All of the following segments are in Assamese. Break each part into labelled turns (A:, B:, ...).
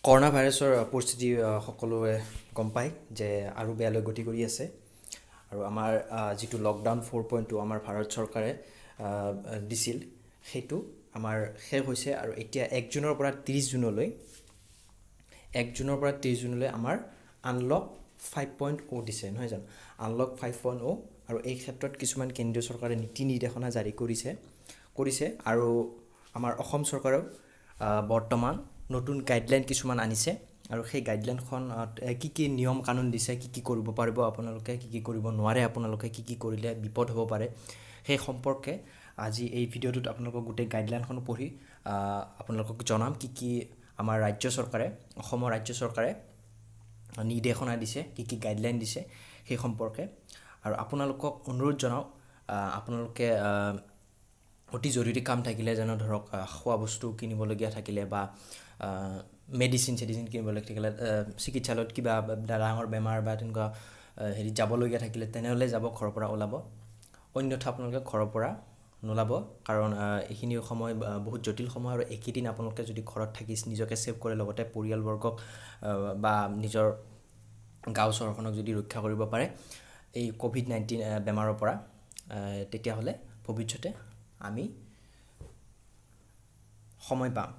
A: কৰোণা ভাইৰাছৰ পৰিস্থিতি সকলোৱে গম পায় যে আৰু বেয়ালৈ গতি কৰি আছে আৰু আমাৰ যিটো লকডাউন 4.2 আমাৰ ভাৰত চৰকাৰে দিছিল সেইটো আমাৰ শেষ হৈছে আৰু এতিয়া 1 জুনৰ পৰা 30 জুনলৈ আমাৰ আনলক 5.0 দিছে নহয় জানো আনলক 5.0 আৰু এই ক্ষেত্ৰত কিছুমান কেন্দ্ৰীয় চৰকাৰে নীতি নিৰ্দেশনা জাৰি কৰিছে আৰু আমাৰ অসম চৰকাৰেও বৰ্তমান নতুন গাইডলাইন কিছুমান আনিছে আৰু সেই গাইডলাইনখন কি নিয়ম কানুন দিছে কি কৰিব পাৰিব আপোনালোকে কি কৰিব নোৱাৰে আপোনালোকে কি কৰিলে বিপদ হ'ব পাৰে সেই সম্পৰ্কে আজি এই ভিডিঅ'টোত আপোনালোকক গোটেই গাইডলাইনখন পঢ়ি আপোনালোকক জনাম কি আমাৰ ৰাজ্য চৰকাৰে অসমৰ ৰাজ্য চৰকাৰে নিৰ্দেশনা দিছে কি গাইডলাইন দিছে সেই সম্পৰ্কে আৰু আপোনালোকক অনুৰোধ জনাও আপোনালোকে অতি জৰুৰী কাম থাকিলে যেনে ধৰক খোৱা বস্তু কিনিবলগীয়া থাকিলে বা মেডিচিন কিনিবলগীয়া থাকিলে চিকিৎসালয়ত কিবা ডাঙৰ বেমাৰ বা তেনেকুৱা যাবলগীয়া থাকিলে তেনেহ'লে যাব ঘৰৰ পৰা ওলাব অন্যথা আপোনালোকে ঘৰৰ পৰা নোলাব কাৰণ এইখিনি সময় বহুত জটিল সময় আৰু একেদিন আপোনালোকে যদি ঘৰত থাকি নিজকে সেভ কৰে লগতে পৰিয়ালবৰ্গক বা নিজৰ গাঁও চহৰখনক যদি ৰক্ষা কৰিব পাৰে এই কোভিড-19 বেমাৰৰ পৰা তেতিয়াহ'লে ভৱিষ্যতে আমি সময় পাম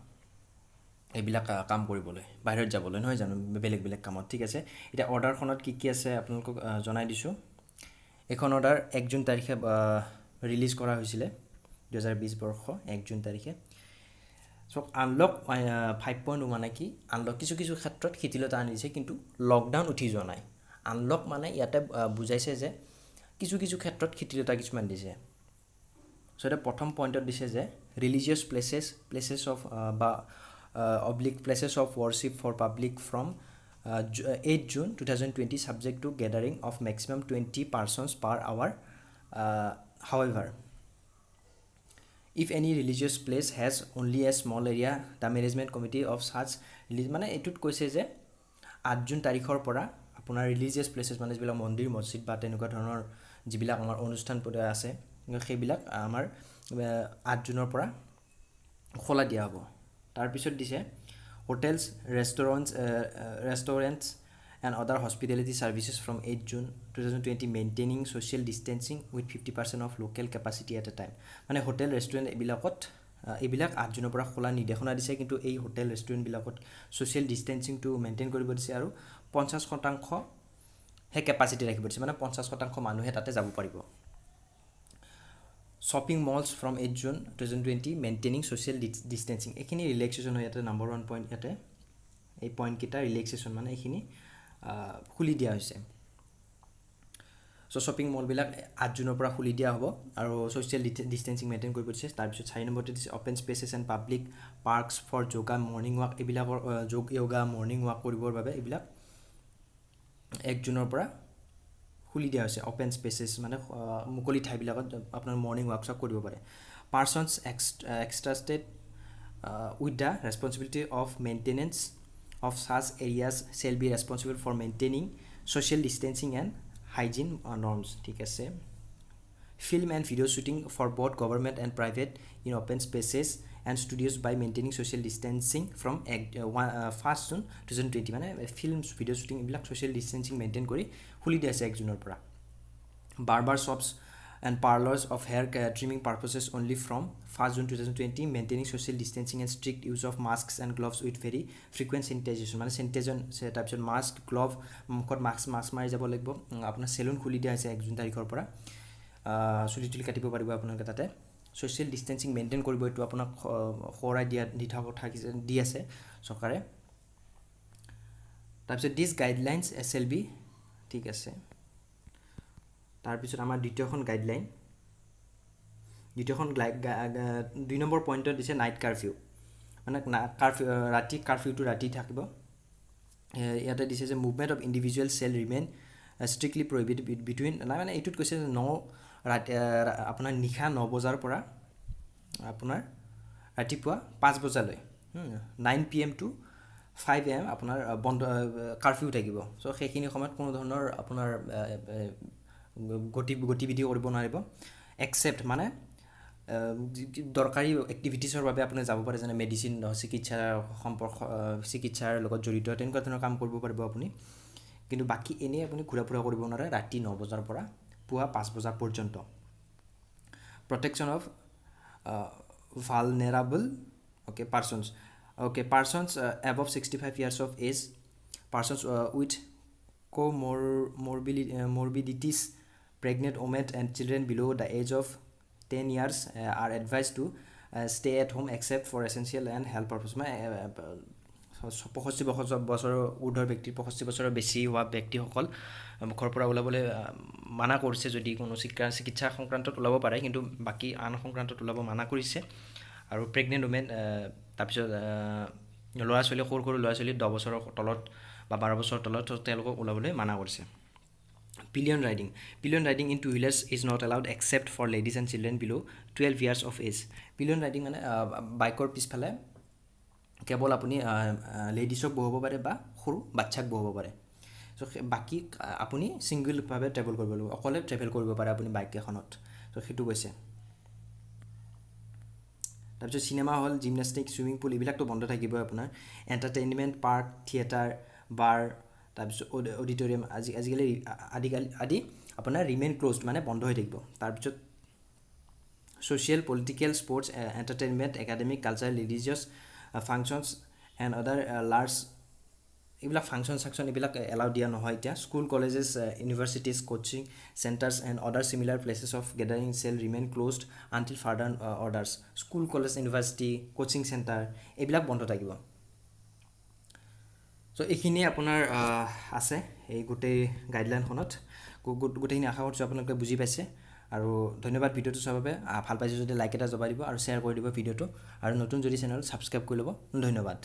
A: এইবিলাক কাম কৰিবলৈ বাহিৰত যাবলৈ নহয় জানো বেলেগ কামত ঠিক আছে এতিয়া অৰ্ডাৰখনত কি আছে আপোনালোকক জনাই দিছোঁ এখন অৰ্ডাৰ 1 জুন তাৰিখে ৰিলিজ কৰা হৈছিলে 2020 বৰ্ষ 1 জুন তাৰিখে সো আনলক 5.0 মানে কি আনলক কিছু ক্ষেত্ৰত শিথিলতা আনিছে কিন্তু লকডাউন উঠি যোৱা নাই আনলক মানে ইয়াতে বুজাইছে যে কিছু ক্ষেত্ৰত শিথিলতা কিছুমান দিছে সো এটা প্ৰথম পইণ্টত দিছে যে ৰিলিজিয়াছ প্লেচেছ অফ বা places of worship for public from 8 June 2020 subject to gathering of maximum 20 persons per hour. However, if any religious place has only a small area, the management committee of such মানে এইটোত কৈছে যে 8 জুন তাৰিখৰ পৰা আপোনাৰ ৰিলিজিয়াছ প্লেচেছ মানে যিবিলাক মন্দিৰ মছজিদ বা তেনেকুৱা ধৰণৰ যিবিলাক আমাৰ অনুষ্ঠান আছে সেইবিলাক আমাৰ 8 জুনৰ পৰা খোলা দিয়া হ'ব তাৰপিছত দিছে hotels restaurants and other hospitality services from 8 June 2020 maintaining social distancing with 50% of local capacity at a time মানে হোটেল ৰেষ্টুৰেণ্ট এইবিলাক 8 জুনৰ পৰা খোলা নিৰ্দেশনা দিছে কিন্তু এই হোটেল ৰেষ্টুৰেণ্টবিলাকত ছ'চিয়েল ডিষ্টেঞ্চিংটো মেইনটেইন কৰিব দিছে আৰু 50% হে কেপাচিটি ৰাখিব দিছে মানে 50% মানুহে তাতে যাব পাৰিব shopping malls from 8 June 2020 maintaining social distancing এখিনি ৰিলেক্সেশ্যন হয় ইয়াতে নম্বৰ 1 পইণ্ট ইয়াতে এই পইণ্ট কিটা ৰিলেক্সেশ্যন মানে এখিনি খুলি দিয়া হৈছে সো শ্বপিং মলবিলাক 8 জুনৰ পৰা খুলি দিয়া হ'ব আৰু social distancing মেইনটেইন কৰিব দিছে তাৰপিছত 4 নম্বৰতে দিছে open spaces and public parks for yoga morning walk এইবিলাকৰ যোগা মৰ্ণিং ৱাক কৰিবৰ বাবে এইবিলাক 1 জুনৰ পৰা খুলি দিয়া হৈছে অপেন স্পেচেছ মানে মুকলি ঠাইবিলাকত আপোনাৰ মৰ্ণিং ৱাকশ্বপ কৰিব পাৰে persons entrusted with the responsibility of maintenance of such areas shall be responsible for maintaining social distancing and hygiene norms ঠিক আছে film and video shooting for both government and private in open spaces and studios by maintaining social distancing from 1st June 2020 মানে film video shooting এইবিলাক social distancing maintain কৰি খুলি দিয়া আছে 1 জুনৰ পৰা barber shops and parlors of hair trimming purposes only from 1st June 2020 maintaining social distancing and strict use of masks and gloves with very frequent sanitization মানে sanitization তাৰপিছত mask glove মুখত mask মাৰি যাব লাগিব আপোনাৰ সেলুন খুলি দিয়া আছে 1 জুন তাৰিখৰ পৰা চুলি কাটিব পাৰিব আপোনালোকে তাতে ছ'চিয়েল ডিষ্টেঞ্চিং মেইনটেইন কৰিব এইটো আপোনাক খৰাই দি আছে চৰকাৰে তাৰপিছত দিছ গাইডলাইনছ SLB ঠিক আছে তাৰপিছত আমাৰ দ্বিতীয়খন গাইডলাইন 2 নম্বৰ পইণ্টত দিছে নাইট কাৰফিউ মানে ৰাতি কাৰফিউটো ৰাতি থাকিব ইয়াতে দিছে যে movement of individual cell remain strictly prohibited between মানে এইটোত কৈছে আপোনাৰ নিশা 9 বজাৰ পৰা আপোনাৰ ৰাতিপুৱা 5 বজালৈ 9 PM to 5 AM আপোনাৰ বন্ধ কাৰফিউ থাকিব সো সেইখিনি সময়ত কোনো ধৰণৰ আপোনাৰ গতিবিধি কৰিব নোৱাৰিব এক্সেপ্ট মানে দৰকাৰী এক্টিভিটিছৰ বাবে আপুনি যাব পাৰে, যেনে মেডিচিন চিকিৎসাৰ লগত জড়িত তেনেকুৱা ধৰণৰ কাম কৰিব পাৰিব আপুনি। কিন্তু বাকী এনেই আপুনি ঘূৰা ফুৰা কৰিব নোৱাৰে ৰাতি 9 বজাৰ পৰা পুৱা 5 বজা পৰ্যন্ত। Protection of vulnerable persons above 65 years of age, persons with comorbidities, pregnant women and children below the age of 10 years are advised to stay at home except for essential and health purpose. 65 বছৰৰ ঊৰ্ধৰ ব্যক্তি, 65 বছৰৰ বেছি হোৱা ব্যক্তিসকল ঘৰৰ পৰা ওলাবলৈ মানা কৰিছে। যদি কোনো চিকিৎসা সংক্ৰান্তত ওলাব পাৰে, কিন্তু বাকী আন সংক্ৰান্তত ওলাব মানা কৰিছে। আৰু প্ৰেগনেণ্ট ওমেন, তাৰপিছত ল'ৰা ছোৱালী, সৰু সৰু ল'ৰা ছোৱালী 10 বছৰৰ তলত বা 12 বছৰৰ তলত তেওঁলোকক ওলাবলৈ মানা কৰিছে। Pillion riding in two wheelers is not allowed except for ladies and children below' 12 years of age. Pillion riding মানে বাইকৰ পিছফালে কেৱল আপুনি লেডিছক বহাব পাৰে বা সৰু বাচ্ছাক বহাব পাৰে। চ' বাকী আপুনি ছিংগলভাৱে ট্ৰেভেল কৰিব লাগিব, অকলে ট্ৰেভেল কৰিব পাৰে আপুনি বাইক এখনত। চ' সেইটো কৈছে। তাৰপিছত cinema hall, gymnastic, swimming pool এইবিলাকতো বন্ধ থাকিবই আপোনাৰ। এণ্টাৰটেইনমেণ্ট পাৰ্ক, থিয়েটাৰ, বাৰ, তাৰপিছত অডিটৰিয়াম আদি আপোনাৰ ৰিমেইন ক্ল'জড মানে বন্ধ হৈ থাকিব। তাৰপিছত social, political, sports, entertainment, academic, cultural, religious functions and other large এইবিলাক ফাংচন এইবিলাক এলাউ দিয়া নহয় এতিয়া। School, colleges, universities, coaching centres and other similar places of gathering shall remain closed until further orders. School, college, university, coaching centre এইবিলাক বন্ধ থাকিব। চ' এইখিনিয়ে আপোনাৰ আছে এই গোটেই গাইডলাইনখনত। গোটেইখিনি আশা কৰিছোঁ আপোনালোকে বুজি পাইছে। আৰু ধন্যবাদ ভিডিঅ'টো চোৱাৰ বাবে। ভাল পাইছে যদি লাইক এটা জবাই দিব আৰু শ্বেয়াৰ কৰি দিব ভিডিঅ'টো। আৰু নতুন যদি চেনেল ছাবস্ক্ৰাইব কৰি ল'ব। ধন্যবাদ।